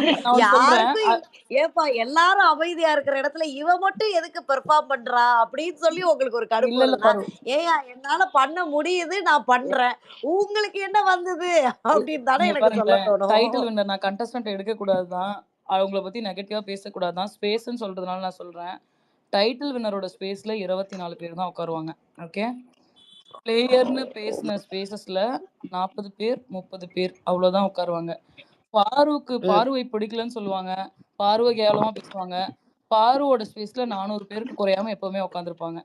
நான் ஒண்ணு சொல்றேன். யாருக்கும் ஏப்பா எல்லாரும் அமைதியா இருக்கிற இடத்துல இவ மட்டும் எதுக்கு பெர்ஃபார்ம் பண்றா அப்படின்னு சொல்லி உங்களுக்கு ஒரு கடுப்பு இல்ல வருதுன்னா, பாரு. ஏய்யா என்னால பண்ண முடியுது, நான் பண்றேன். உங்களுக்கு என்ன வந்தது? இ அப்படின்னு தானே இங்க எனக்கு சொல்ல பாருங்களேன். தோணும். டைட்டில் வின்னர் நான் கண்டஸ்டன்ட் எடுக்கக்கூடாது தான். அவங்கள பத்தி நெகட்டிவா பேசக்கூடாது தான். ஸ்பேஸ்ன்னு சொல்றதுனால நான் சொல்றேன். டைட்டில் வின்னரோட ஸ்பேஸ்ல 24 பேர் தான் உட்காருவாங்க. ஓகே. பிளேயர்ன்னு பேசின ஸ்பேஸஸ்ல 40 பேர், 30 பேர் அவ்வளோதான் உட்காருவாங்க. ம். பாருவை பிடிக்கலன்னு சொல்லுவாங்க. பாருவ கேவலமா பேசுவாங்க. பாருவோட ஸ்பேஸ்ல 400 பேருக்கு குறையாம எப்பவுமே உட்கார்ந்திருப்பாங்க.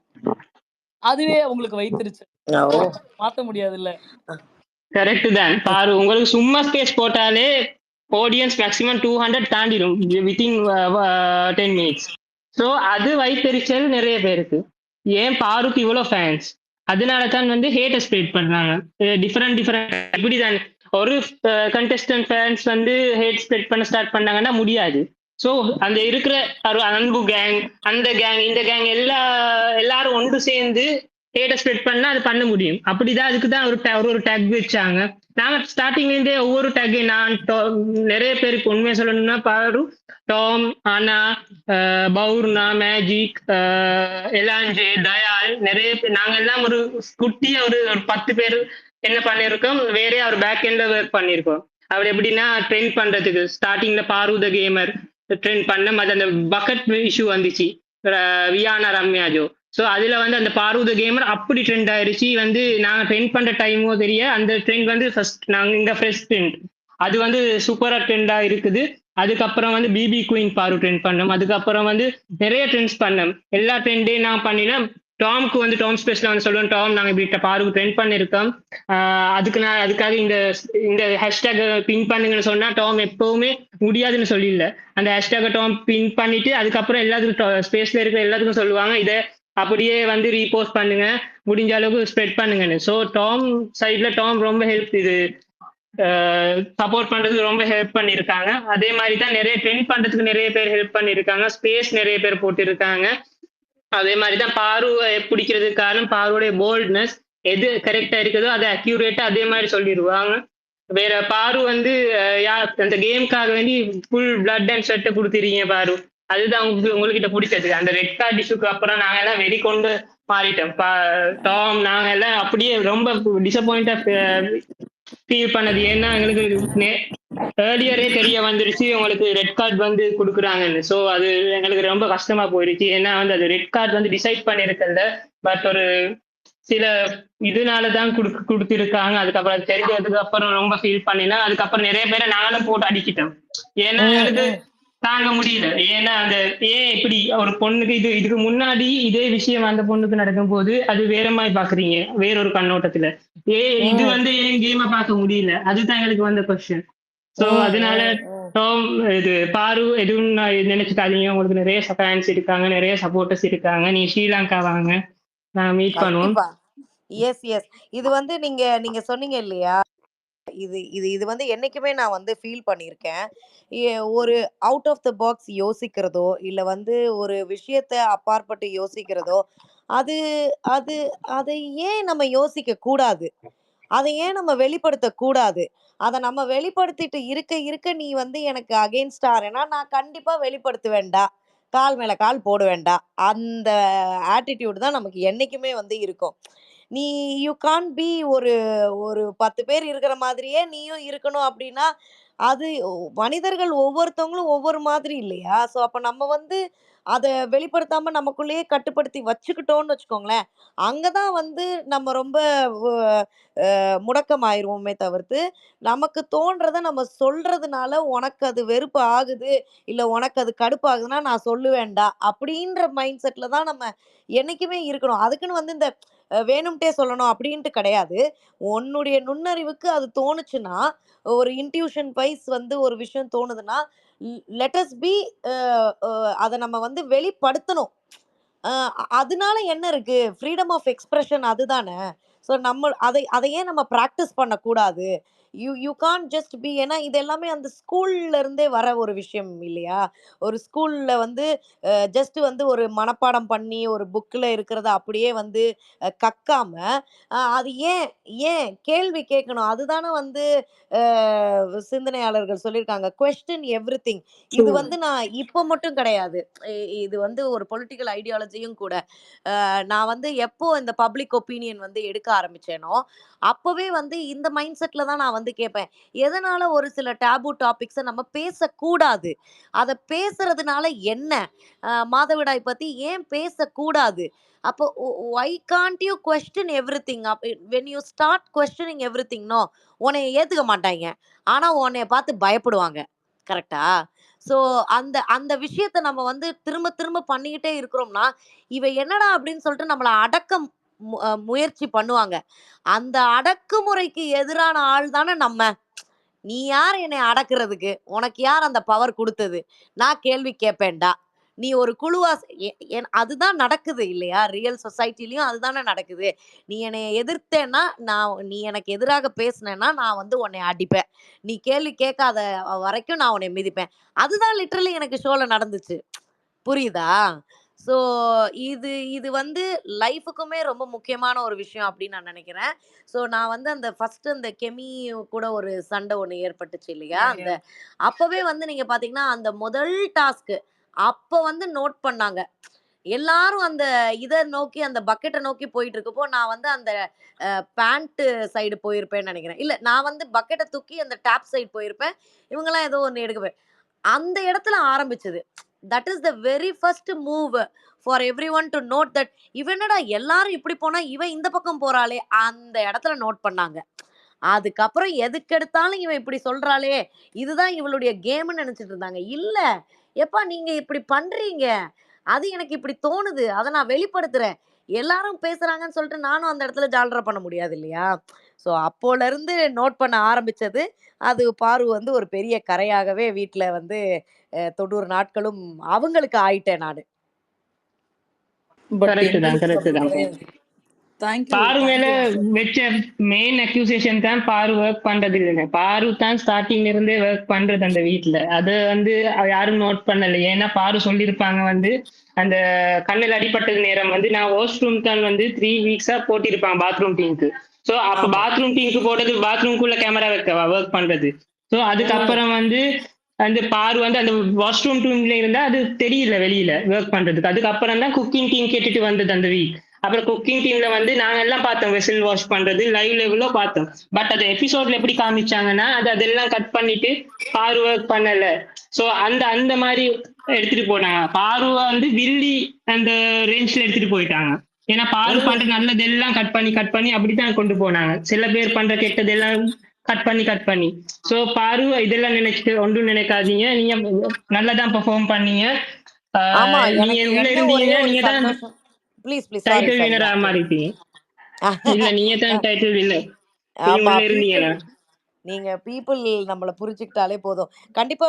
அதுவே அவங்களுக்கு வைத்திருச்சு. ஓ! மாத்த முடியாதுல்ல. கரெக்ட் தான். பாரு உங்களுக்கு சும்மா ஸ்பேஸ் போட்டாலே ஆடியன்ஸ் மேக்ஸிமம் 200 தாண்டிடும் வித்தின் 10 மினிட்ஸ். ஸோ அது வைத்தறிச்சல் நிறைய பேருக்கு. ஏன் பாருக்கு இவ்வளோ ஃபேன்ஸ்? அதனால தான் வந்து ஹேட்டை ஸ்ப்ரெட் பண்றாங்க. டிஃப்ரெண்ட் இப்படிதான் ஒரு கண்டெஸ்டன்ட் ஃபேன்ஸ் வந்து ஹேட் ஸ்ப்ரெட் பண்ண ஸ்டார்ட் பண்ணாங்கன்னா முடியாது. ஸோ அந்த இருக்கிற அன்பு கேங், அந்த கேங், இந்த கேங் எல்லாரும் ஒன்று சேர்ந்து ஹேட்டை ஸ்ப்ரெட் பண்ணா அது பண்ண முடியும். அப்படிதான் அதுக்கு தான் ஒரு டேக் வச்சாங்க. நாங்க ஸ்டார்டிங்ல இருந்தே ஒவ்வொரு டேக் நான் நிறைய பேருக்கு உண்மையை சொல்லணும்னா பாரு, டாம், அனா, பவுர்னா, மேஜிக், எலாஞ்சே, தயால், நிறைய பேர் நாங்க எல்லாம் ஒரு குட்டிய ஒரு 10 பேர் என்ன பண்ணிருக்கோம், வேற ஒரு பேக் எண்ட்ல ஒர்க் பண்ணிருக்கோம். அவர் எப்படின்னா ட்ரெண்ட் பண்றதுக்கு ஸ்டார்டிங்ல பாரு த கேமர் ட்ரெண்ட் பண்ண அது அந்த பக்கெட் இஷ்யூ வந்துச்சு வியானா ரம்யாஜோ. ஸோ அதுல வந்து அந்த பாரு த கேமர் அப்படி ட்ரெண்ட் ஆயிருச்சு. வந்து நாங்க ட்ரெண்ட் பண்ற டைமோ தெரிய அந்த ட்ரெண்ட் வந்து ஃபர்ஸ்ட் நாங்க இங்க ஃப்ரெஷ் ட்ரெண்ட் அது வந்து சூப்பரா ட்ரெண்டா இருக்குது. அதுக்கப்புறம் வந்து பிபி குயின் பாரு ட்ரெண்ட் பண்ணோம். அதுக்கப்புறம் வந்து நிறைய ட்ரெண்ட்ஸ் பண்ணோம். எல்லா ட்ரெண்டையும் நான் பண்ணினா டாம்க்கு வந்து டாம் ஸ்பேஸ்ல வந்து சொல்லுவேன், டாம் நாங்க இப்படி பாருக்கு ட்ரெண்ட் பண்ணிருக்கோம், அதுக்காக இந்த இந்த ஹேஷ்டேக் பின் பண்ணுங்கன்னு சொன்னா டாம் எப்பவுமே முடியாதுன்னு சொல்லிடல. அந்த ஹேஷ்டேக் டாம் பின் பண்ணிட்டு அதுக்கப்புறம் எல்லாத்துக்கும் ஸ்பேஸ்ல இருக்கிற எல்லாத்துக்கும் சொல்லுவாங்க, இதை அப்படியே வந்து ரீபோஸ்ட் பண்ணுங்க, முடிஞ்ச அளவுக்கு ஸ்ப்ரெட் பண்ணுங்கன்னு. ஸோ டாம் சைட்ல டாம் ரொம்ப ஹெல்ப் இது சப்போர்ட் பண்றதுக்கு ரொம்ப ஹெல்ப் பண்ணியிருக்காங்க. அதே மாதிரி தான் நிறைய ட்ரெண்ட் பண்றதுக்கு நிறைய பேர் ஹெல்ப் பண்ணியிருக்காங்க. ஸ்பேஸ் நிறைய பேர் போட்டிருக்காங்க. அதே மாதிரி தான் பாருவை பிடிக்கிறதுக்கு காரணம் பாருடைய போல்ட்னஸ். எது கரெக்டா இருக்குதோ அதை அக்யூரேட்டா அதே மாதிரி சொல்லிடுவாங்க. வேற பாரு வந்து அந்த கேமுக்காக வேண்டி ஃபுல் பிளட் அண்ட் ஸ்வெட்டை கொடுத்துறீங்க பாரு. அதுதான் உங்ககிட்ட பிடிச்சது. அந்த ரெட் கார்டு இஷ்யூக்கு அப்புறம் நாங்க எல்லாம் வெறிக்கொண்டு மாறிட்டோம். டாம் நாங்க எல்லாம் அப்படியே ரொம்ப டிசப்பாயிண்டா ஃபீல் பண்ணது. ஏன்னா எங்களுக்கு ஏர்லியரே தெரிய வந்துருச்சு உங்களுக்கு ரெட் கார்டு வந்து கொடுக்குறாங்கன்னு. ஸோ அது எங்களுக்கு ரொம்ப கஷ்டமா போயிடுச்சு. ஏன்னா வந்து அது ரெட் கார்டு வந்து டிசைட் பண்ணிருக்கல, பட் ஒரு சில இதனாலதான் கொடுத்திருக்காங்க. அதுக்கப்புறம் அது தெரிஞ்சதுக்கு அப்புறம் ரொம்ப ஃபீல் பண்ணினா அதுக்கப்புறம் நிறைய பேரை நானும் போட்டு அடிக்கிட்டோம். ஏன்னா எங்களுக்கு தாங்க முடியல. ஏன்னா அந்த ஏன் இப்படி ஒரு பொண்ணுக்கு இதுக்கு முன்னாடி இதே விஷயம் அந்த பொண்ணுக்கு நடக்கும் போது அது வேற மாதிரி பாக்குறீங்க, வேறொரு கண்ணோட்டத்துல. இது வந்து ஏன் கேம பார்க்க முடியல, அதுதான் எங்களுக்கு வந்த கொஸ்டின். சோ அதனால டாம் இது பாரு எதுவும் நினைச்சுக்காதீங்க, உங்களுக்கு நிறைய ஃபேன்ஸ் இருக்காங்க, நிறைய சப்போர்ட்டர்ஸ் இருக்காங்க. நீ ஸ்ரீலங்கா வாங்க, நான் மீட் பண்ணுவோம். எஸ் எஸ் இது வந்து நீங்க நீங்க சொன்னீங்க இல்லையா, இது இது இது வந்து என்னைக்குமே நான் வந்து ஃபீல் பண்ணியிருக்கேன். ஒரு அவுட் ஆஃப் த பாக்ஸ் யோசிக்கிறதோ இல்ல வந்து ஒரு விஷயத்த அப்பாற்பட்டு யோசிக்கிறதோ அது அது அதை ஏன் நம்ம யோசிக்க கூடாது, அதை ஏன் நம்ம வெளிப்படுத்த கூடாது? அதை நம்ம வெளிப்படுத்திட்டு இருக்க இருக்க நீ வந்து எனக்கு அகெயின்ஸ்டா ஆறேன்னா நான் கண்டிப்பா வெளிப்படுத்துவேன்டா, கால் மேல கால் போடுவேன்டா. அந்த ஆட்டிடியூட் தான் நமக்கு என்னைக்குமே வந்து இருக்கும். நீ யூ கான் பி ஒரு ஒரு 10 பேர் இருக்கிற மாதிரியே நீயும் இருக்கணும் அப்படின்னா, அது மனிதர்கள் ஒவ்வொருத்தவங்களும் ஒவ்வொரு மாதிரி இல்லையா? ஸோ அப்ப நம்ம வந்து அத வெளிப்படுத்தாம நமக்குள்ளேயே கட்டுப்படுத்தி வச்சுக்கிட்டோம்னு வச்சுக்கோங்களேன், அங்க தான் வந்து நம்ம ரொம்ப வ முடக்கமாயிருவோமே தவிர்த்து, நமக்கு தோன்றத நம்ம சொல்றதுனால உனக்கு அது வெறுப்பு ஆகுது, இல்ல உனக்கு அது கடுப்பாகுதுன்னா நான் சொல்லுவேன்டா, அப்படின்ற மைண்ட் செட்ல தான் நம்ம என்னைக்குமே இருக்கணும். அதுக்குன்னு வந்து இந்த வேணும்ட்டே சொல்லணும் அப்படின்ட்டு கிடையாது. உன்னுடைய நுண்ணறிவுக்கு அது தோணுச்சுன்னா, ஒரு இன்ட்யூஷன் வைஸ் வந்து ஒரு விஷயம் தோணுதுன்னா, லெட் அஸ் பி அ அ அத நம்ம வந்து வெளிப்படுத்தணும். அ அதனால என்ன இருக்கு? ஃப்ரீடம் ஆஃப் எக்ஸ்பிரஷன் அதுதானே. ஸோ நம்ம அதை அதை ஏன் நம்ம பிராக்டிஸ் பண்ணக்கூடாது? யூ கான்ட் ஜஸ்ட் பி, ஏன்னா இது எல்லாமே அந்த ஸ்கூல்ல இருந்தே வர ஒரு விஷயம் இல்லையா? ஒரு ஸ்கூல்ல வந்து ஜஸ்ட் வந்து ஒரு மனப்பாடம் பண்ணி ஒரு புக்ல இருக்கிறத அப்படியே வந்து கக்காம, அது ஏன் ஏன் கேள்வி கேட்கணும். அதுதானே வந்து சிந்தனையாளர்கள் சொல்லியிருக்காங்க. Question everything. இது ட்ரூ. வந்து நான் இப்ப மட்டும் கிடையாது. இது வந்து ஒரு பொலிட்டிக்கல் ஐடியாலஜியும் கூட. நான் வந்து எப்போ இந்த பப்ளிக் ஒப்பீனியன் வந்து எடுக்க ஆரம்பிச்சேனோ, அப்பவே வந்து இந்த மைண்ட் செட்ல தான் நான் வந்து கேட்பேன். எதனால ஒரு சில டேபு டாபிக்ஸ நம்ம பேசக்கூடாது? அத பேசுறதுனால என்ன? மாதவிடாய் பத்தி ஏன் பேசக்கூடாது? அப்போ why can't you question everything? When you start questioning everything no, உன்னைய ஏத்துக்க மாட்டாய்ங்க. ஆனா உன்னைய பார்த்து பயப்படுவாங்க. கரெக்ட்டா? ஸோ அந்த அந்த விஷயத்த நம்ம வந்து திரும்ப திரும்ப பண்ணிக்கிட்டே இருக்கிறோம்னா, இவ என்னடா அப்படின்னு சொல்லிட்டு நம்மள அடக்கம் முயற்சி பண்ணுவாங்க. அந்த அடக்குமுறைக்கு எதிரான ஆள் தானே நம்ம. நீ யார் என்னைய அடக்குறதுக்கு? உனக்கு யார் அந்த பவர் குடுத்தது? நான் கேள்வி கேட்பேன்டா. நீ ஒரு குழுவா அதுதான் நடக்குது இல்லையா? ரியல் சொசைட்டிலயும் அதுதானே நடக்குது. நீ என்னைய எதிர்த்தேன்னா, நீ எனக்கு எதிராக பேசுனேன்னா, நான் வந்து உன்னைய அடிப்பேன். நீ கேள்வி கேட்காத வரைக்கும் நான் உன்னைய மிதிப்பேன். அதுதான் லிட்டரலி எனக்கு ஷோல நடந்துச்சு. புரியுதா? ஸோ இது இது வந்து லைஃப்க்குமே ரொம்ப முக்கியமான ஒரு விஷயம் அப்படின்னு நான் நினைக்கிறேன். ஸோ நான் வந்து அந்த ஃபர்ஸ்ட் அந்த கெமி கூட ஒரு சண்டை ஒண்ணு ஏற்பட்டுச்சு இல்லையா? யா, அந்த யா. அப்பவே வந்து நீங்க பார்த்தீங்கன்னா, அந்த முதல் டாஸ்க் அப்ப வந்து நோட் பண்ணாங்க. எல்லாரும் அந்த இத நோக்கி அந்த பக்கெட்ட நோக்கி போயிட்டு இருக்கப்போ, நான் வந்து அந்த பேண்ட் சைடு போயிருப்பேன்னு நெனைக்கிறேன். இல்ல, நான் வந்து பக்கெட்ட தூக்கி அந்த டேப் சைடு போயிருப்பேன். இவங்கலாம் ஏதோ ஒண்ணு எடுக்க அந்த இடத்துல ஆரம்பிச்சது. That is the very first move for everyone to note that இவ என்னடா எல்லாரும் இப்படி போனா, இவ இந்த பக்கம் போறாளே! அந்த இடத்துல நோட் பண்ணாங்க. அதுக்கப்புறம் எதுக்கெடுத்தாலும் இவ இப்படி சொல்றாளே! இதுதான் இவளுடைய கேம்ன்னு நெனச்சுட்டு இருந்தாங்க. இல்ல, எப்பா நீங்க இப்படி பண்றீங்க. அது எனக்கு இப்படி தோணுது. அத நான் வெளிப்படுத்துறேன். எல்லாரும் பேசுறாங்கன்னு சொல்லிட்டு நானும் அந்த இடத்துல ஜால்ரா பண்ண முடியாது இல்லையா? ஸோ அப்போலருந்து நோட் பண்ண ஆரம்பிச்சது. அது பாரு வந்து ஒரு பெரிய கரையாகவே வீட்ல வந்து 90 நாட்களும் அவங்களுக்கு ஆயிட்டேன் நானு. பட் கரெக்ட் தான், எங்களுக்கு கரெக்ட் அப்படி தான். கிடையாது. தேங்க் யூ, பாரு மேல தேங்க் யூ மிஸ்டர். வச்ச மெயின் அக்யூசேஷன் தான் பாரு ஒர்க் பண்றது இல்லைன்னு. பாரு தான் ஸ்டார்டிங்ல இருந்தே ஒர்க் பண்றது அந்த வீட்ல. அது வந்து யாரும் நோட் பண்ணல. ஏன்னா பாரு சொல்லியிருப்பாங்க வந்து அந்த கண்ணில் அடிபட்டது நேரம் வந்து நான் வாஷ்ரூம் தான் வந்து 3 வீக்ஸா போட்டிருப்பாங்க பாத்ரூம் டீமுக்கு. ஸோ அப்ப ஆமா. பாத்ரூம் டீமுக்கு போட்டது பாத்ரூம்குள்ள கேமரா வைக்கவா ஒர்க் பண்றது. ஸோ ஓ! அதுக்கப்புறம் வந்து அந்த பாரு வந்து அந்த வாஷ்ரூம் டீம்ல இருந்தா அது தெரியல வெளியில ஒர்க் பண்றதுக்கு. அதுக்கப்புறம் தான் குக்கிங் டீம் கேட்டுட்டு வந்தது அந்த வீக். அப்புறம் குக்கிங் டீம்ல வந்து நாங்க எல்லாம் பார்த்தோம் வெசல் வாஷ் பண்றது லைவ் லெவலோ பார்த்தோம். பட் அது எபிசோட்ல எப்படி காமிச்சாங்கன்னா அதெல்லாம் கட் பண்ணிட்டு பாரு ஒர்க் பண்ணல. சோ அந்த அந்த மாதிரி எடுத்துட்டு போனாங்க. பாருவா வந்து வில்லி அந்த ரேஞ்ச்ல எடுத்துட்டு போயிட்டாங்க. ஏன்னா பாரு ம். பண்ற நல்லதெல்லாம் கட் பண்ணி அப்படித்தான் கொண்டு போனாங்க. சில பேர் பண்ற கெட்டதெல்லாம் கட் பண்ணி. சோ பாரு இதெல்லாம் நினைச்சிட்டு ஒன்றும் நினைக்காதீங்க. நீங்க நல்லதான் பெர்ஃபார்ம் பண்ணீங்க. ஆமா. நீங்க எனக்கு உள்ள என்ன ஒரே இருந்தீங்கன்னா ஒரு நீங்க தான் சந்தோஷம். Please, please. Sorry, title sorry. வினரா யா, மாறிட்டீங்க. இல்ல நீங்க சொல்லுங்க. தான் டைட்டில் வின்னர். நீங்க ஆமா. உள்ள பீப்பிள், இருந்தீங்கன்னா. நீங்க பீப்பிள் நம்மள புரிஞ்சுக்கிட்டாலே போதும். கண்டிப்பா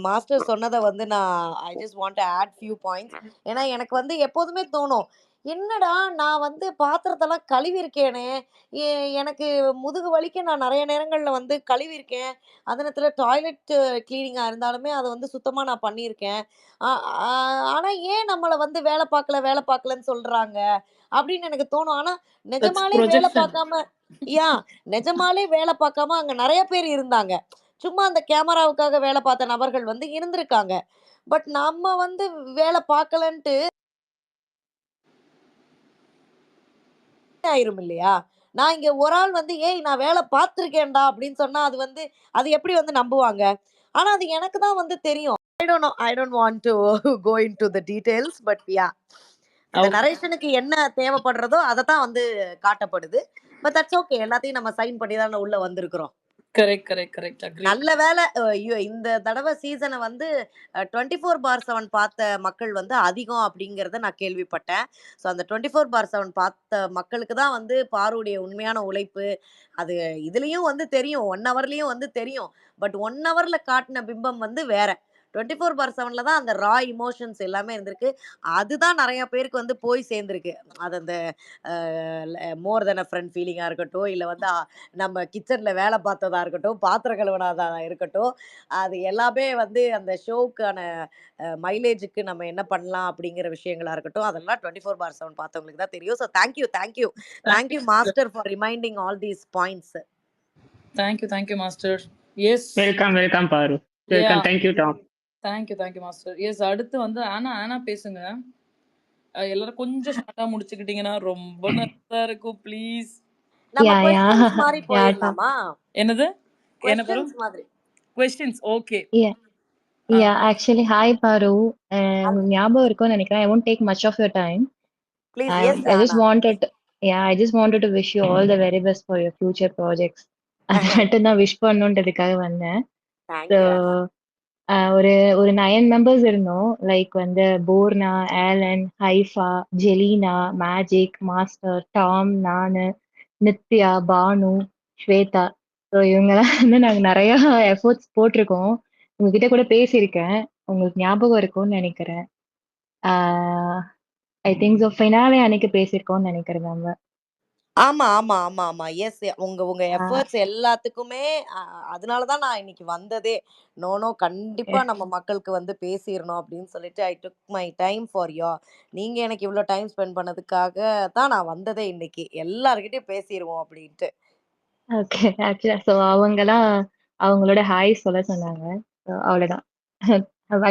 மாஸ்டர் சொன்னத வந்து நான் I just want to add few points. ஏன்னா எனக்கு வந்து எப்போதுமே தோணும். என்னடா நான் வந்து பாத்திரத்தெல்லாம் கழுவியிருக்கேனே! எ எனக்கு முதுகு வலிக்க நான் நெறைய நேரங்கள்ல வந்து கழுவியிருக்கேன். அதே நேரத்தில டாய்லெட் கிளீனிங்கா இருந்தாலுமே அத வந்து சுத்தமா நான் பண்ணியிருக்கேன். அ ஆ ஆனா ஏன் நம்மள வந்து வேல பார்க்கல, வேல பார்க்கலன்னு சொல்றாங்க? அப்படின்னு எனக்கு தோணும். ஆனா தட்ஸ் நிஜமாலே வேல ப்ரொஜெக்ஷன். பார்க்காம யாஹ் நிஜமாலே வேலை பார்க்காம அங்க நெறைய பேர் இருந்தாங்க. சும்மா அந்த கேமராவுக்காக வேலை பார்த்த நபர்கள் வந்து இருந்திருக்காங்க. பட் நம்ம வந்து வேலை பார்க்கலன்ட்டு ஆயிரும் இல்லையா? நான் இங்க ஒரு ஆள் வந்து, "ஏய் நான் வேலை பார்த்துருக்கேன்டா" அப்படின்னு சொன்னா, அது எப்படி வந்து நம்புவாங்க? ஆனா அது எனக்கு தான் வந்து தெரியும். I don't know. I don't want to go into the details. But yeah, அந்த ஓகே. நரேஷனுக்கு என்ன தேவைப்படுறதோ அதத்தான் வந்து காட்டப்படுது. But that's okay. எல்லாத்தையும் நம்ம சைன் பண்ணி தானே உள்ள வந்திருக்கிறோம். Correct, correct, correct. அக்ரீட். நல்ல வேளை ஐயோ! இந்த தடவ சீசன வந்து 24/7 பார்த்த மக்கள் வந்து அதிகம் அப்படிங்கிறத நான் கேள்விப்பட்டேன். ஸோ அந்த 24/7 பார்த்த மக்களுக்கு தான் வந்து பாருவுடைய உண்மையான உழைப்பு, அது இதுலயும் வந்து தெரியும். 1 ஹவர்லயும் வந்து தெரியும். பட் 1 ஹவர்ல காட்டுன பிம்பம் வந்து வேற. 24/7ல தான் அந்த ரா இமோஷன்ஸ் எல்லாமே இருந்திருக்கு. அதுதான் நெறைய பேருக்கு வந்து போய் சேர்ந்திருக்கு. அது அந்த மோர் தென் அ ஃப்ரெண்ட் ஃபீலிங்கா இருக்கட்டும், இல்ல வந்து நம்ம கிச்சன்ல வேலை பார்த்ததா இருக்கட்டும், பாத்திரம் கழுவுனதா இருக்கட்டும், அது எல்லாமே வந்து அந்த ஷோவுக்கான மைலேஜுக்கு நம்ம என்ன பண்ணலாம் அப்படிங்கிற விஷயங்களா இருக்கட்டும், அதெல்லாம் 24/7 பார்த்தவங்களுக்கு தான் தெரியும். So thank you master for reminding all these points. Thank you master. Yes. Welcome Paaru. Welcome. Thank you Tom. Thank you master. Yes, அடுத்து வந்து ஆனா பேசுங்க. எல்லாரும் கொஞ்சம் ஷார்ட்டா முடிச்சுக்கிட்டீங்கன்னா ரொம்ப நல்லா இருக்கும் ப்ளீஸ். நம்ம Yeah, क्वेश्चंस yeah. மாதிரி Yeah, Tom. போயிடலாமா? என்னது? என்ன பாரு? क्वेश्चंस மாதிரி. Questions okay. Yeah. Yeah, actually, hi, Paru. உங்களுக்கு ஞாபகம் இருக்கும்னு நினைக்கிறேன். I won't take much of your time. Please. I yes I just wanted to, yeah, I just wanted to wish you all the very best for your future projects. அது மட்டும் தான் wish பண்ணணுன்றதுக்காக வந்தேன். Thank So, you. ஒரு ஒரு 9 members இருந்தோம். Like வந்து Borna, Alan, Haifa, Jelena, Magic, master, Tom, நானு, நித்யா, பானு, ஸ்வேதா. ஸோ இவங்கெல்லாம் வந்து நாங்க நிறைய எஃபோர்ட்ஸ் போட்டிருக்கோம். உங்ககிட்ட கூட பேசியிருக்கேன். உங்களுக்கு ஞாபகம் இருக்கும்னு நினைக்கிறேன். ஐ திங்க் ஸோ ஃபினாலே அன்னைக்கு பேசியிருக்கோம்னு நினைக்கிறேன் நம்ம. ஆமா. எஸ். உங்க எஃபர்ட்ஸ் எல்லாத்துக்குமே அதனால தான் நான் இன்னைக்கு வந்ததே. நோ கண்டிப்பா நம்ம மக்களுக்கு வந்து பேசிறணும் அப்படின்னு சொல்லிட்டு ஐ டுக் மை டைம் ஃபார் நீங்க எனக்கு இவ்வளோ டைம் ஸ்பெண்ட் பண்ணதுக்காக தான் நான் வந்ததே இன்னைக்கு. எல்லார்கிட்டயும் பேசிருவோம் அப்படின்ட்டு. ஓகே. ஆக்சுவலா ஸோ அவங்கலாம் அவங்களோட ஹாய் சொல்ல சொன்னாங்க. ஸோ அவ்வளோதான்.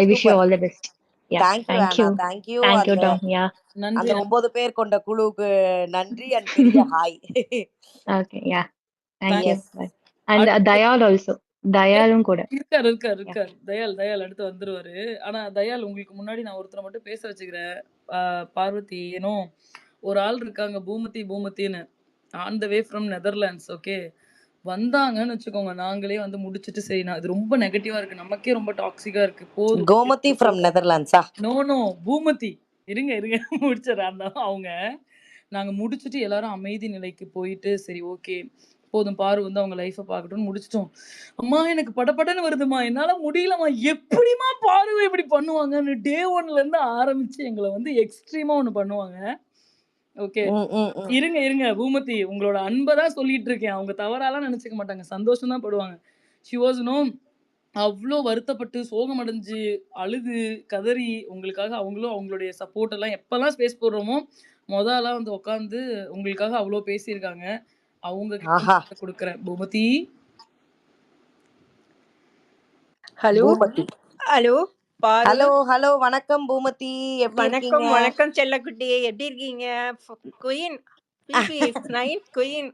I wish you super. All the best. Yeah, thank you thank you. ஆனா. தேங்க்யூ. தேங்க்யூ அந்த டாம். யா, நன்றி. அந்த 9 பேர் கொண்ட குழுவுக்கு நன்றி அண்ட் பெரிய hi. Okay. Yeah, thank you. Yes. Bye. And Dayal also. தயாலும் கூட. இருக்காரு. தயால் அடுத்து வந்துருவாரு. ஆனா தயால், உங்களுக்கு முன்னாடி நான் ஒருத்தரை மட்டும் பேச வச்சுக்கிறேன். பார்வதி, ஒரு ஆள் இருக்காங்க பூமத்தின்னு, on the way from Netherlands. Okay, வந்தாங்கன்னு வச்சுக்கோங்க, நாங்களே வந்து முடிச்சுட்டு சரி, நான் இது ரொம்ப நெகட்டிவா இருக்கு, நமக்கே ரொம்ப டாக்ஸிக்கா இருக்கு, போதும். கோமதி ஃப்ரம் நெதர்லாண்ட்ஸா? நோ பூமதி, இருங்க முடிச்சிடறேன். அந்த அவங்க நாங்க முடிச்சுட்டு எல்லாரும் அமைதி நிலைக்கு போயிட்டு சரி ஓகே போதும், பாரு வந்து அவங்க லைஃப்பை பார்க்கட்டும்னு முடிச்சிட்டோம். அம்மா எனக்கு படபடன்னு வருதுமா, என்னால முடியலம்மா, எப்படிமா பாருவை இப்படி பண்ணுவாங்கன்னு டே 1ல இருந்து ஆரம்பிச்சு எங்களை வந்து எக்ஸ்ட்ரீமா ஒன்று பண்ணுவாங்க. ஓகே, இருங்க பூமதி, உங்களோட அன்பை தான் சொல்லிட்டு இருக்கேன். அவங்க தவறாலாம் நினைச்சுக்க மாட்டாங்க, சந்தோஷம் தான் படுவாங்க. ஷி வாஸ் அவ்வளோ வருத்தப்பட்டு சோகம் அடைஞ்சு அழுது கதறி உங்களுக்காக அவங்களும் அவங்களுடைய சப்போர்ட் எல்லாம் எப்பெல்லாம் ஸ்பேஸ் போடுறோமோ முதல்லாம் வந்து உட்காந்து உங்களுக்காக அவ்வளோ பேசியிருக்காங்க. அவங்க கிட்ட கொடுக்குறேன். பூமதி. ஹலோ வணக்கம் பூமதி, எப்படி இருக்கீங்க? வணக்கம் செல்லக்குட்டி, எப்படி இருக்கீங்க? Queen night queen.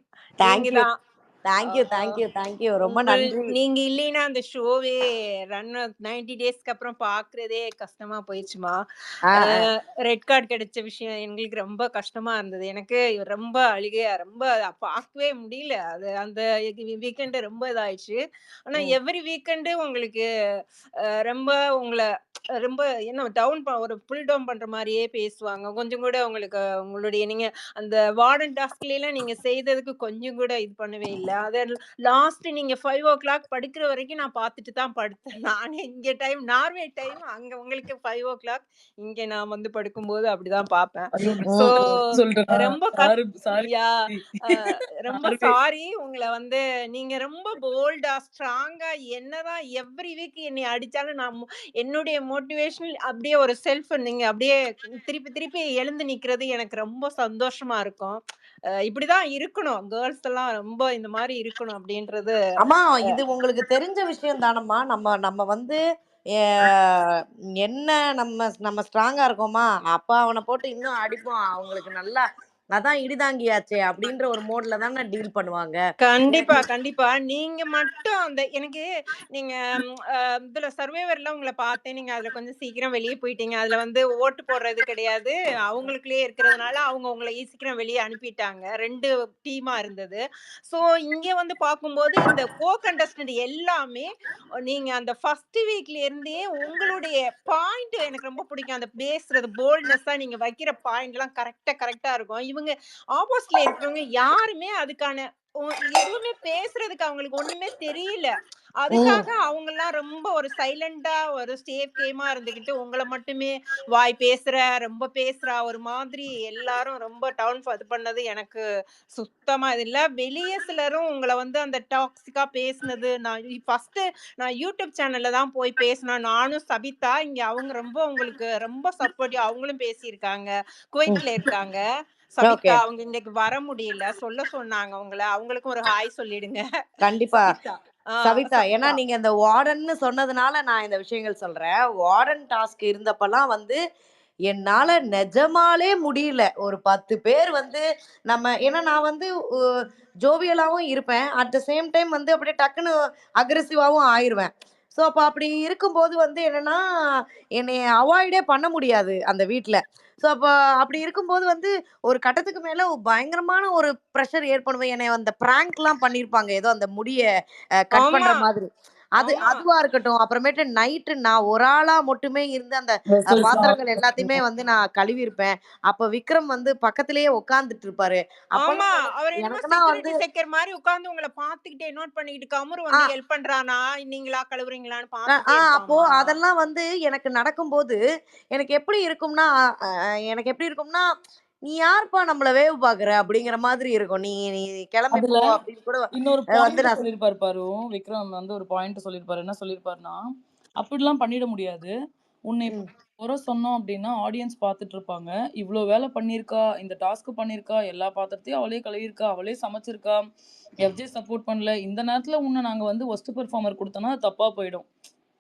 தேங்க்யூ ரொம்ப நன்றி. நீங்க இல்லைன்னா அந்த ஷோவே ரன் 90 டேஸ்க்கு அப்புறம் பாக்குறதே கஷ்டமா போயிடுச்சுமா. ரெட் கார்டு கிடைச்ச விஷயம் எங்களுக்கு ரொம்ப கஷ்டமா இருந்தது. எனக்கு ரொம்ப அழுகையா, ரொம்ப பார்க்கவே முடியல. அது அந்த வீக்கெண்டு ரொம்ப இதாயிடுச்சு. ஆனா எவ்ரி வீக்கெண்டு உங்களுக்கு ரொம்ப உங்களை ரொம்ப என்ன டவுன் ஒரு புல் டவுன் பண்ற மாதிரியே பேசுவாங்க. கொஞ்சம் கூட உங்களுக்கு உங்களுடைய நீங்க அந்த வார்டன் டாஸ்க்ல எல்லாம் நீங்க செய்ததுக்கு கொஞ்சம் கூட இது பண்ணவே இல்லை. அது லாஸ்ட் நீங்க 5 o'clock படுக்கிற வரைக்கும் நான் பார்த்துட்டு தான் படுத்தேன். நானே இங்க டைம் நார்வே டைம், அங்க உங்களுக்கு 5 o'clock, இங்க நான் வந்து படுக்கும்போது அப்படிதான் பார்ப்பேன். ஸோ ரொம்ப சாரி. உங்களை வந்து நீங்க ரொம்ப போல்டா ஸ்ட்ராங்கா என்னதான் எவ்ரி வீக் என்னை அடிச்சாலும் நான் என்னுடைய மோட்டிவேஷன் அப்படியே ஒரு செல்ஃப் நீங்க அப்படியே திருப்பி எழுந்து நிக்கிறது எனக்கு ரொம்ப சந்தோஷமா இருக்கும். இப்படிதான் இருக்கணும், கேர்ள்ஸ் எல்லாம் ரொம்ப இந்த மாதிரி இருக்கணும் அப்படின்றது. ஆமா, இது உங்களுக்கு தெரிஞ்ச விஷயம் தானம்மா. நம்ம வந்து என்ன நம்ம ஸ்ட்ராங்கா இருக்கோமா, அப்பா அவனை போட்டு இன்னும் அடிப்போம், அவங்களுக்கு நல்லா அதான் இடிதாங்கியாச்சே அப்படின்ற ஒரு மோட்ல தானே டீல் பண்ணுவாங்க. கண்டிப்பா நீங்க மட்டும் அந்த எனக்கு நீங்க இதுல சர்வைவர்ல உங்களை பார்த்தேன். நீங்க அதுல கொஞ்சம் சீக்கிரம் வெளியே போயிட்டீங்க. அதுல வந்து ஓட்டு போடுறது கிடையாது, அவங்களுக்குள்ளே இருக்கிறதுனால அவங்க உங்களை சீக்கிரம் வெளியே அனுப்பிட்டாங்க. 2 டீமா இருந்தது. ஸோ இங்க வந்து பார்க்கும்போது இந்த கோ கண்டஸ்டன்ட் எல்லாமே நீங்க அந்த ஃபர்ஸ்ட் வீக்ல இருந்தே உங்களுடைய பாயிண்ட் எனக்கு ரொம்ப பிடிக்கும். அந்த பேசுறது போல்ட்னஸா நீங்க வைக்கிற பாயிண்ட் எல்லாம் கரெக்டா இருக்கும். இவங்க ஆப்போசிட்ல இருக்கிறவங்க யாருமே அதுக்கான எதுவுமே பேசுறதுக்கு அவங்களுக்கு ஒண்ணுமே தெரியல. ம். அதுக்காக அவங்கலாம் ரொம்ப ஒரு சைலண்டா ஒரு சேஃப் கேமா இருந்துகிட்டு உங்கள மட்டுமே வாய் பேசுற, ரொம்ப பேசுறா ஒரு மாதிரி எல்லாரும் ரொம்ப இது பண்ணது எனக்கு சுத்தமா இது இல்ல. வெளிய சிலரும் உங்கள வந்து அந்த டாக்ஸிக்கா பேசுனது நான் யூடியூப் சேனல்ல தான் போய் பேசினேன். நானும் சபிதா இங்க அவங்க ரொம்ப உங்களுக்கு ரொம்ப சப்போர்ட்டிவ் அவங்களும் பேசியிருக்காங்க. குவைட்ல இருக்காங்க. ஓகே. சபிதா அவங்க இன்னைக்கு வர முடியல. சொன்னாங்க உங்கள. அவங்களுக்கும் ஒரு ஹாய் சொல்லிடுங்க. கண்டிப்பா. சபிதா. சவிதா, ஏன்னா சபிதா. நீங்க இந்த வார்டன்னு சொன்னதுனால நான் இந்த விஷயங்கள் சொல்றேன். வார்டன் டாஸ்க் இருந்தப்பலாம் வந்து என்னால நெஜமாலே முடியல. ஒரு 10 பேர் வந்து ஏன்னா நான் வந்து உ ஜோவியலாவும் இருப்பேன். அட் த சேம் டைம் வந்து அப்படியே டக்குன்னு அக்ரெசிவாவும் ஆயிருவேன். ஸோ அப்ப அப்படி இருக்கும்போது வந்து என்னன்னா, என்னைய அவாய்டே பண்ண முடியாது அந்த வீட்ல. ஸோ அப்ப அப்படி இருக்கும்போது வந்து ஒரு கட்டத்துக்கு மேல பயங்கரமான ஒரு பிரஷர் ஏற்படும். என்னைய அந்த பிராங்க்லாம் பண்ணியிருப்பாங்க. ஏதோ அந்த முடிய கட் ஆமா, பண்ற மாதிரி. ஆமா. அதுவா இருக்கட்டும். அப்புறமேட்டு நைட்டு நான் ஒரு ஆளா மட்டுமே இருந்து அந்த வெசல்ஸ்லாம் பாத்திரங்கள் எல்லாத்தையுமே வந்து நான் கழுவியிருப்பேன். அப்ப விக்ரம் வந்து பக்கத்திலேயே உட்கார்ந்துட்டு இருப்பாரு. ஆமா. அப்பல்லாம் அவர் என்னமோ எனக்குன்னா வந்து செக்யூரிட்டி செக்கர் மாரி உட்கார்ந்து உங்கள பார்த்துக்கிட்டே நோட் பண்ணிக்கிட்டு கமுரு ஆ வந்து ஹெல்ப் பண்றானா, நீங்களா கழுவுறீங்களான்னு அ பார்த்துட்டே ஆ அப்போ இருப்பாமா. அதெல்லாம் வந்து எனக்கு நடக்கும்போது, எனக்கு எப்படி இருக்கும்னா அ எனக்கு எப்படி இருக்கும்னா, "நீ யாருப்பா நம்மள வேவு பார்க்குற?" அப்படிங்கிற மாதிரி இருக்கும். "நீ நீ கிளம்பி அதுல போ" அப்படின்னு கூட இன்னொரு வந்து பாயிண்ட் நான் சொல்லியிருப்பாரு பாரு. விக்ரம் வந்து ஒரு பாயிண்ட் சொல்லியிருப்பாரு. என்ன சொல்லியிருப்பாருன்னா, அப்படிலாம் பண்ணிட முடியாது. உன்னை இப்ப ம். குறை சொன்னோம் அப்படின்னா, ஆடியன்ஸ் பார்த்துட்டு இருப்பாங்க. இவ்ளோ வேலை பண்ணியிருக்கா, இந்த டாஸ்க் பண்ணியிருக்கா, எல்லா பாத்திரத்தையும் அவளே கழுவியிருக்கா, அவளே சமைச்சிருக்கா, எஃப்ஜே சப்போர்ட் பண்ணல. இந்த நேரத்துல உன்ன நாங்க வந்து வொர்ஸ்ட் பெர்ஃபார்மர் குடுத்தோம்னா, அது தப்பா போயிடும்.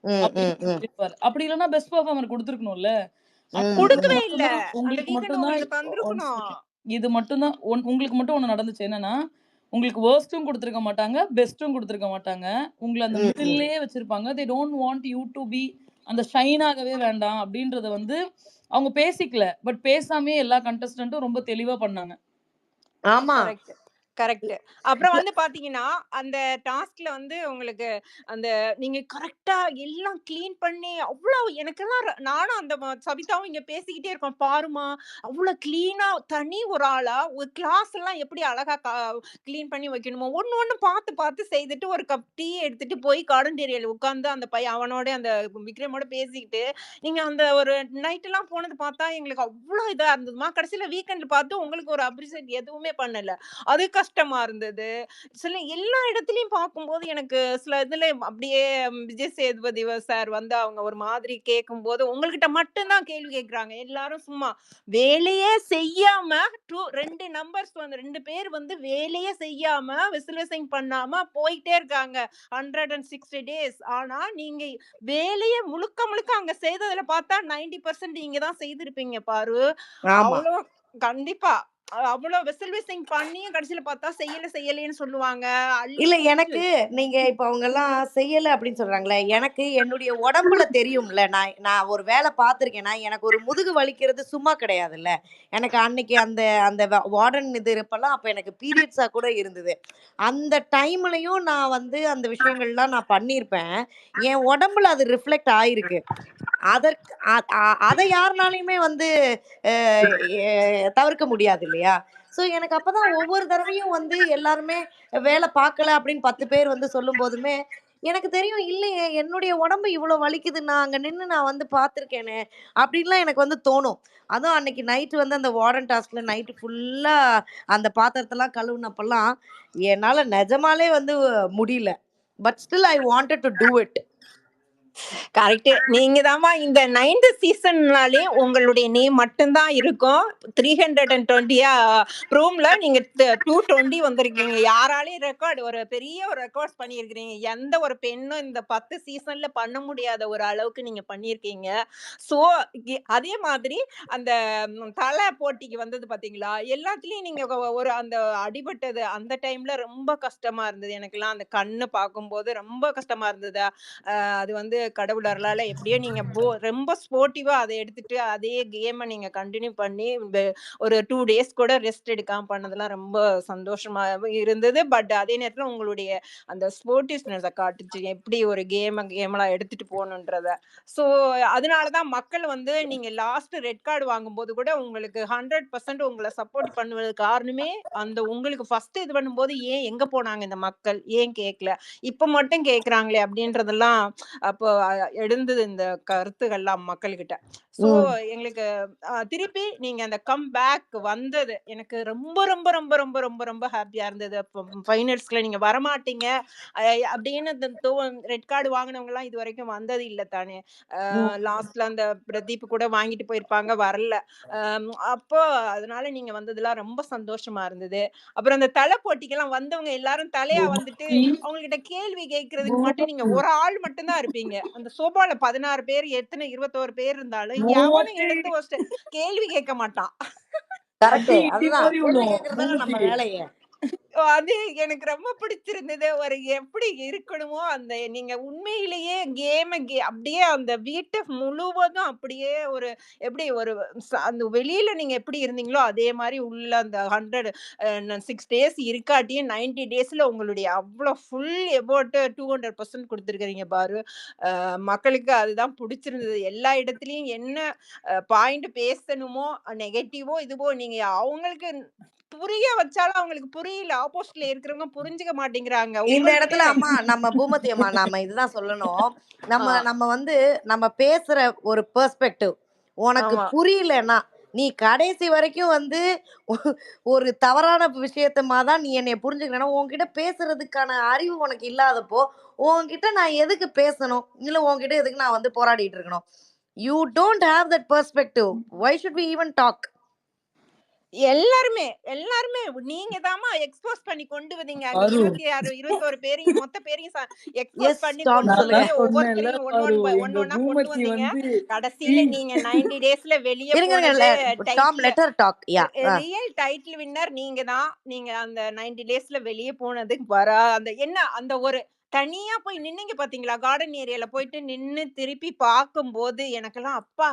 ம், ம், அப்படின்னு ம், சொல்லியிருப்பாரு. அப்படி இல்லன்னா பெஸ்ட் பெர்ஃபார்மர் குடுத்துருக்கணும்ல. அப்ப ம், உங்களுக்கு குடுக்கவே ம். இல்ல. மட்டும் தான் அந்த உங்களுக்கு வீக்கெண்ட் மட்டும் தான் உங்களுக்கு ஒன் தந்திருக்கணும். செகண்ட். இது மட்டும் தான் உங்களுக்கு மட்டும் ஒண்ணு நடந்துச்சு. என்னன்னா, உங்களுக்கு வொர்ஸ்ட்டும் குடுத்துருக்க மாட்டாங்க, பெஸ்ட்டும் குடுத்துருக்க மாட்டாங்க. உங்கள அந்த ம், ம். மிடில்லயே வச்சிருப்பாங்க. They don't want you to be அந்த ஷைன் ஆகவே வேண்டாம் அப்படின்றத வந்து அவங்க பேசிக்கல. பட் பேசாமயே எல்லா கண்டஸ்டன்ட்டும் ரொம்ப தெளிவா பண்ணாங்க. ஆமா. கரெக்ட். கரெக்ட். அப்புறம் வந்து பாத்தீங்கன்னா, அந்த டாஸ்க்ல வந்து உங்களுக்கு அந்த நீங்க கரெக்ட்டா எல்லாம் கிளீன் பண்ணி அவ்ளோ எனக்கெல்லாம் நானும் அந்த சபிதாவும் இங்க பேசிக்கிட்டே இருக்கோம். பாரும்மா, அவ்ளோ கிளீனா தனி ஒரு ஆளா ஒரு கிளாஸ் எல்லாம் எப்படி அழகா கிளீன் பண்ணி வைக்கணுமோ, ஒண்ணு ஒண்ணு பாத்து பாத்து செய்துட்டு ஒரு கப் டீ எடுத்துட்டு போய் கார்டன் ஏரியால உட்கார்ந்து அந்த பையன் அவனோட அந்த விக்ரமோட பேசிக்கிட்டு, நீங்க அந்த ஒரு நைட் எல்லாம் போனது பாத்தா எங்களுக்கு அவ்ளோ இதா இருந்ததுமா. கடைசில வீக்கெண்ட்ல பாத்து உங்களுக்கு ஒரு அப்ரிஷியேட் எதுவுமே பண்ணல. அது கஷ்டமா இருந்தது. சில எல்லா இடத்துலயும் பார்க்கும்போது எனக்கு சில இதுல அப்படியே விஜய் சேதுபதி சார் வந்து அவங்க ஒரு மாதிரி கேட்கும்போது, உங்கள்கிட்ட மட்டும் தான் கேள்வி கேட்குறாங்க. எல்லாரும் சும்மா வேலையே செய்யாம 2 நம்பர்ஸ் வந்து 2 பேர் வந்து வேலையே செய்யாம, விசில் பண்ணாம போயிட்டே இருக்காங்க. 160 டேஸ். ஆனா, நீங்க வேலைய முழுக்க முழுக்க அங்க செய்ததுல பார்த்தா 90% நீங்க தான் செய்திருப்பீங்க பாரு. ஆமா. அவ்ளோ கண்டிப்பா. அவ்ளோ விசில் பண்ணியும் கடைசில பார்த்தா செய்யலைன்னு சொல்லுவாங்க. அள்ளி இல்ல போட்டு எனக்கு நீங்க இப்ப அவங்கலாம் செய்யல அப்படின்னு சொல்றாங்கல்ல. எனக்கு என்னுடைய உடம்புல தெரியும்ல. நான் நான் ஒரு வேலை பார்த்துருக்கேன்னா, எனக்கு ஒரு முதுகு வலிக்கிறது சும்மா கிடையாதுல்ல. எனக்கு அன்னைக்கு அந்த அந்த வார்டன் இது இருப்பலாம் அப்ப எனக்கு பீரியட்ஸா கூட இருந்தது. அந்த டைம்லயும் நான் வந்து அந்த விஷயங்கள்லாம் நான் பண்ணியிருப்பேன். என் உடம்புல அது ரிஃப்ளெக்ட் ஆயிருக்கு. அதற்கு அ அ அத யாருனாலயுமே வந்து அ எ தவிர்க்க முடியாது இல்லையா? ஸோ எனக்கு அப்பதான் ஒவ்வொரு தடவையும் வந்து எல்லாருமே வேலை பார்க்கல அப்படின்னு 10 பேர் வந்து சொல்லும்போதுமே, எனக்கு தெரியும் இல்லையே என்னுடைய உடம்பு இவ்வளோ வலிக்குது. நான் அங்க நின்னு நான் வந்து பார்த்துருக்கேனே! அப்படின்லாம் எனக்கு வந்து தோணும். அதுவும் அன்னைக்கு நைட் வந்து அந்த வார்டன் டாஸ்க்ல நைட்டு ஃபுல்லா அந்த பாத்திரத்தெல்லாம் கழுவுனப்பலாம், என்னால நெஜமாலே வந்து முடியல. But still I wanted two do it. Correct. நீங்க தாம்மா இந்த 9th சீசன்னாலே உங்களுடைய நேம் மட்டும் தான் இருக்கும். 320 ரூம்ல நீங்க 220 வந்திருக்கீங்க. யாராலயும் ஒரு பெரிய ஒரு ரெக்கார்ட்ஸ் பண்ணியிருக்கிறீங்க. எந்த ஒரு பெண்ணும் இந்த 10 சீசன்ல பண்ண முடியாத ஒரு அளவுக்கு நீங்க பண்ணியிருக்கீங்க. ஸோ அதே மாதிரி அந்த தல போட்டிக்கு வந்தது பாத்தீங்களா? எல்லாத்துலயும் நீங்க ஒரு அந்த அடிபட்டது அந்த டைம்ல ரொம்ப கஷ்டமா இருந்தது. எனக்கெல்லாம் அந்த கண்ணு பார்க்கும்போது ரொம்ப கஷ்டமா இருந்தது. அது வந்து கடவுள் அருளால எப்படியோ நீங்க ரொம்ப ஸ்போர்ட்டிவா அதை எடுத்துட்டு அதே கேமை நீங்க கண்டினியூ பண்ணி ஒரு 2 டேஸ் கூட ரெஸ்ட் எடுக்காம பண்ணதெல்லாம் ரொம்ப சந்தோஷமா இருந்தது. பட் அதே நேரத்துல உங்களுடைய அந்த ஸ்போர்ட்டிவ்னஸ காட்டுச்சு. எப்படி ஒரு கேமெல்லாம் எடுத்துட்டு போகணுன்றத. ஸோ அதனாலதான் மக்கள் வந்து நீங்க லாஸ்ட் ரெட் கார்டு வாங்கும்போது கூட உங்களுக்கு 100% உங்கள சப்போர்ட் பண்ணுவதற்கு காரணமே அந்த உங்களுக்கு ஃபர்ஸ்ட் இது பண்ணும்போது ஏன் எங்க போனாங்க இந்த மக்கள்? ஏன் கேட்கல? இப்ப மட்டும் கேட்கறாங்களே அப்படின்றதெல்லாம் அப்போ எழுந்தது இந்த கருத்துக்கள்லாம் மக்கள்கிட்ட. ஸோ எங்களுக்கு திருப்பி நீங்க அந்த கம் பேக் வந்தது எனக்கு ரொம்ப ரொம்ப ரொம்ப ரொம்ப ரொம்ப ரொம்ப ஹாப்பியா இருந்தது. அப்போ ஃபைனல்ஸ்ல நீங்க வரமாட்டீங்க அப்படின்னு ரெட் கார்டு வாங்கினவங்க எல்லாம் இது வரைக்கும் வந்தது இல்ல தானே. லாஸ்ட்ல அந்த பிரதீப் கூட வாங்கிட்டு போயிருப்பாங்க, வரல. அப்போ அதனால நீங்க வந்ததுலாம் ரொம்ப சந்தோஷமா இருந்தது. அப்புறம் அந்த தலை போட்டிக்கெல்லாம் வந்தவங்க எல்லாரும் தலையா வந்துட்டு அவங்ககிட்ட கேள்வி கேட்கறதுக்கு மட்டும் நீங்க ஒரு ஆள் மட்டும் தான் இருப்பீங்க. அந்த சோபால 16 பேர் எத்தனை 21 பேர் இருந்தாலும் எவனும் எழுந்து கேள்வி கேட்க மாட்டான். கரெக்ட். அதுதான் கேள்வி கேட்கறதால நம்ம வேலையே. அது எனக்கு ரொம்ப பிடிச்சிருந்தது. ஒரு எப்படி இருக்கணுமோ அந்த நீங்க உண்மையிலேயே அப்படியே அந்த வீட்டை முழுவதும் அப்படியே ஒரு எப்படி ஒரு அந்த வெளியில நீங்க எப்படி இருந்தீங்களோ அதே மாதிரி உள்ள அந்த 6 டேஸ் இருக்காட்டியும் 90 டேஸ்ல உங்களுடைய அவ்வளோ ஃபுல் எபோட் 200% கொடுத்துருக்கீங்க பாரு. மக்களுக்கு அதுதான் பிடிச்சிருந்தது. எல்லா இடத்துலயும் என்ன பாயிண்ட் பேசணுமோ நெகட்டிவோ இதுவோ நீங்க அவங்களுக்கு புரிய வச்சாலும் அவங்களுக்கு புரியல. ஆப்போசிட்ல இருக்கிறவங்க புரிஞ்சுக்க மாட்டேங்கிறாங்க. இந்த இடத்துல அம்மா நம்ம பூமதி அம்மா நாம இதுதான் சொல்லணும். நம்ம வந்து நம்ம பேசுற ஒரு பெர்ஸ்பெக்டிவ் உனக்கு புரியலன்னா நீ கடைசி வரைக்கும் வந்து ஒரு தவறான விஷயத்தமா தான் நீ என்னை புரிஞ்சுக்கலன்னா உன்கிட்ட பேசுறதுக்கான அறிவு உனக்கு இல்லாதப்போ உன்கிட்ட நான் எதுக்கு பேசணும், இல்ல உன்கிட்ட எதுக்கு நான் வந்து போராடிட்டு இருக்கணும்? You don't have that perspective. Why should we even talk? எல்லாருமே நீங்க தாமா எக்ஸ்போஸ் பண்ணி கொண்டு வந்தீங்க. அங்க 26 21 பேரையும் மொத்த பேரையும் எக்ஸ்போஸ் பண்ணி கொண்டு வந்து ஒவ்வொருத்தரையும் ஒன்னொன்னா கொண்டு வந்தீங்க. கடைசியில நீங்க 90 டேஸ்ல வெளியே போனது ரியல் டைட்டில் வின்னர் நீங்க தான். நீங்க அந்த 90 டேஸ்ல வெளியே போனதுக்கு அந்த என்ன அந்த ஒரு தனியா போய் நின்னீங்க பாத்தீங்களா, கார்டன் ஏரியால போயிட்டு நின்னு திருப்பி பார்க்கும்போது எனக்கெல்லாம் அப்பா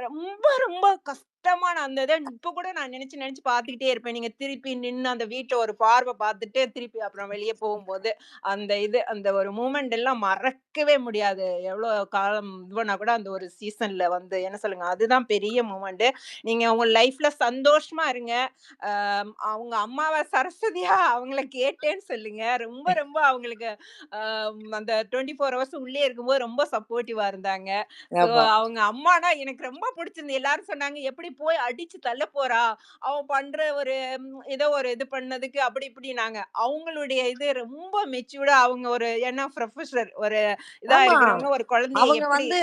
ரொம்ப ரொம்ப கஷ்டமான அந்த இதை இப்ப கூட நான் நினைச்சு பார்த்துக்கிட்டே இருப்பேன். நீங்க திருப்பி நின்னு அந்த வீட்டை ஒரு பார்வை பார்த்துட்டு திருப்பி அப்புறம் வெளியே போகும்போது அந்த ஒரு மூமெண்ட் எல்லாம் மறக்கவே முடியாது. எவ்வளவு காலம் இதுவனா கூட அந்த ஒரு சீசன்ல வந்து என்ன சொல்லுங்க, அதுதான் பெரிய மூமெண்ட். நீங்க உங்க லைஃப்ல சந்தோஷமா இருங்க. அவங்க அம்மாவை சரஸ்வதியா அவங்கள கேட்டேன்னு சொல்லுங்க. ரொம்ப ரொம்ப அவங்களுக்கு அந்த 24 ஹவர்ஸ் உள்ளே இருக்கும்போது ரொம்ப சப்போர்ட்டிவா இருந்தாங்க. அவங்க அம்மானா எனக்கு ரொம்ப பிடிச்சிருந்து. எல்லாரும் சொன்னாங்க எப்படி போய் அடிச்சு தள்ள போறா, அவன் பண்ற ஒரு ஏதோ ஒரு இது பண்ணதுக்கு அப்படி இப்படினாங்க. அவங்களுடைய இது ரொம்ப மெச்சூர்டா அவங்க ஒரு என்ன ப்ரொஃபசர் ஒரு இதா இருக்கிறவங்க ஒரு குழந்தைய அவங்க வந்து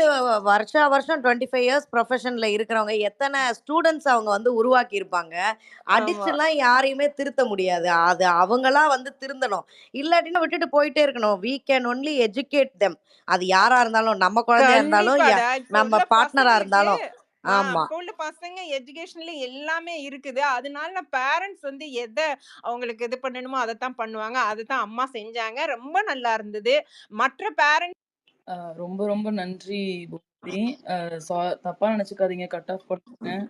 வருஷம் 25 இயர்ஸ் ப்ரொஃபஷன்ல இருக்கிறவங்க எத்தனை ஸ்டூடெண்ட்ஸ் அவங்க வந்து உருவாக்கி இருப்பாங்க. அடிச்சுலாம் யாரையுமே திருத்த முடியாது. அது அவங்களா வந்து திருந்தணும். இல்லாட்டினா விட்டுட்டு போயிட்டே இருக்கணும். we can only educate them. அது யாரா இருந்தாலும் நம்ம குழந்தையா இருந்தாலும் நம்ம பார்ட்னரா இருந்தாலும். ஆமா, உள்ள பசங்க எஜுகேஷன்ல எல்லாமே இருக்குது. அதனால பேரண்ட்ஸ் வந்து எதை அவங்களுக்கு இது பண்ணணுமோ அதைத்தான் பண்ணுவாங்க. அதுதான் அம்மா செஞ்சாங்க. ரொம்ப நல்லா இருந்தது. மற்ற பேரண்ட்ஸ் ரொம்ப ரொம்ப நன்றி பூமதி. தப்பா நினைச்சுக்காதீங்க, கட் ஆஃப் பண்ணுங்க.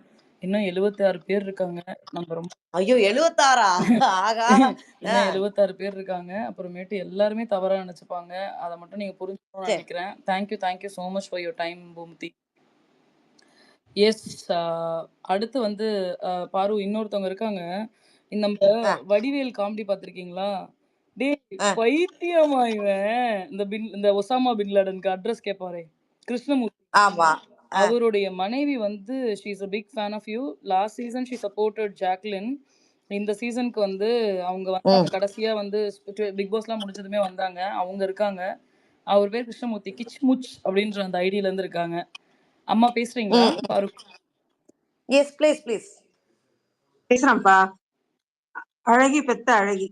இன்னும் 76 பேர் இருக்காங்க. நம்ம ரொம்ப ஐயோ 76 ஆகா இன்னும் 76 பேர் இருக்காங்க. அப்புறமேட்டு எல்லாருமே தவறா நினைச்சுப்பாங்க. அதை மட்டும் நீங்க புரிஞ்சுக்கணும்னு நினைக்கிறேன். Thank you so much for your time Poomathi. Yes, அடுத்து வந்து பாரு இன்னொருத்தவங்க இருக்காங்க. நம்ம வடிவேல் காமெடி பார்த்திருக்கீங்களா? பைத்தியமா இவன் இந்த ஒசாமா பின் லாடனுக்கு அட்ரஸ் கேட்பாரே கிருஷ்ணமூர்த்தி. ஆமா, அவருடைய மனைவி வந்து she is a big fan of you. Last season she supported Jacqueline. இந்த சீசனுக்கு வந்து அவங்க வந்து கடைசியா வந்து பிக் பாஸ்லாம் முடிஞ்சதுமே வந்தாங்க. அவங்க இருக்காங்க. அவர் பேர் கிருஷ்ணமூர்த்தி. கிச்முச் அப்படின்ற அந்த ஐடியில இருந்து இருக்காங்க. அம்மா பேசுறீங்களா? Yes please please. பேசுறேன்ப்பா. அழகி பெத்த அழகி.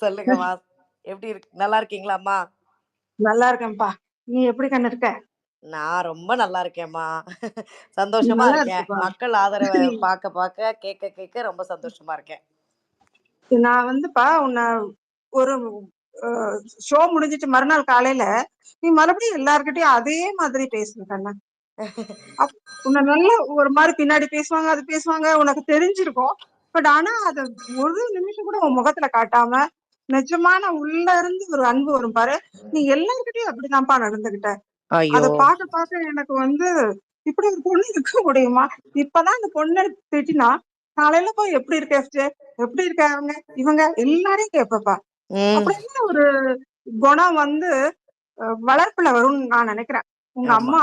சொல்லுங்கம்மா, எப்படி இருக்கு? நல்லா இருக்கீங்களா அம்மா? நல்லா இருக்கேன்ப்பா. நீ எப்படி கண்ணு இருக்க? நான் ரொம்ப நல்லா இருக்கேம்மா. சந்தோஷமா இருக்கேன். மக்கள் ஆதரவை பார்க்க கேட்க ரொம்ப சந்தோஷமா இருக்கேன். நான் வந்துப்பா உன்னை ஒரு ஷோ முடிஞ்சிட்டு மறுநாள் காலையில நீ மறுபடியும் எல்லார்கிட்டயும் அதே மாதிரி பேசுன கண்ணா. உன்னை நல்ல ஒரு மாதிரி பின்னாடி பேசுவாங்க, அது பேசுவாங்க, உனக்கு தெரிஞ்சிருக்கும். பட் ஆனா அத ஒரு நிமிஷம் கூட உன் முகத்துல காட்டாம நிஜமான உள்ள இருந்து ஒரு அன்பு வரும் பாரு. நீ எல்லார்கிட்டயும் அப்படிதான்ப்பா நடந்துகிட்ட. ஐயோ அத பார்க்க எனக்கு வந்து இப்படி ஒரு பொண்ணு இருக்க முடியுமா? இப்பதான் அந்த பொண்ணு திட்டினா காலையில போய் எப்படி இருக்க FJ? எப்படி இருக்காங்க இவங்க எல்லாரையும் கேட்பப்பா. ம் அப்படின்னு ஒரு குணம் வந்து வளர்ப்புல வரும்னு நான் நினைக்கிறேன். உங்க ஆமா அம்மா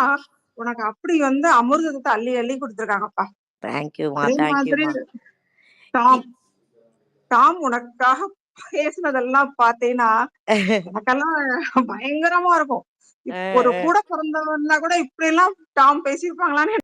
உனக்கு அப்படி வந்து அமிர்தத்தை அள்ளி அள்ளி கொடுத்துருக்காங்கப்பா. தேங்க்யூமா அதே மாதிரி தேங்க்யூமா டாம் டாம் உனக்காக பேசுனதெல்லாம் பார்த்தேன்னா எனக்கெல்லாம் பயங்கரமா இருக்கும். ஒரு கூட பிறந்தவன்னா கூட இப்படி எல்லாம் டாம் பேசியிருப்பாங்களான்னு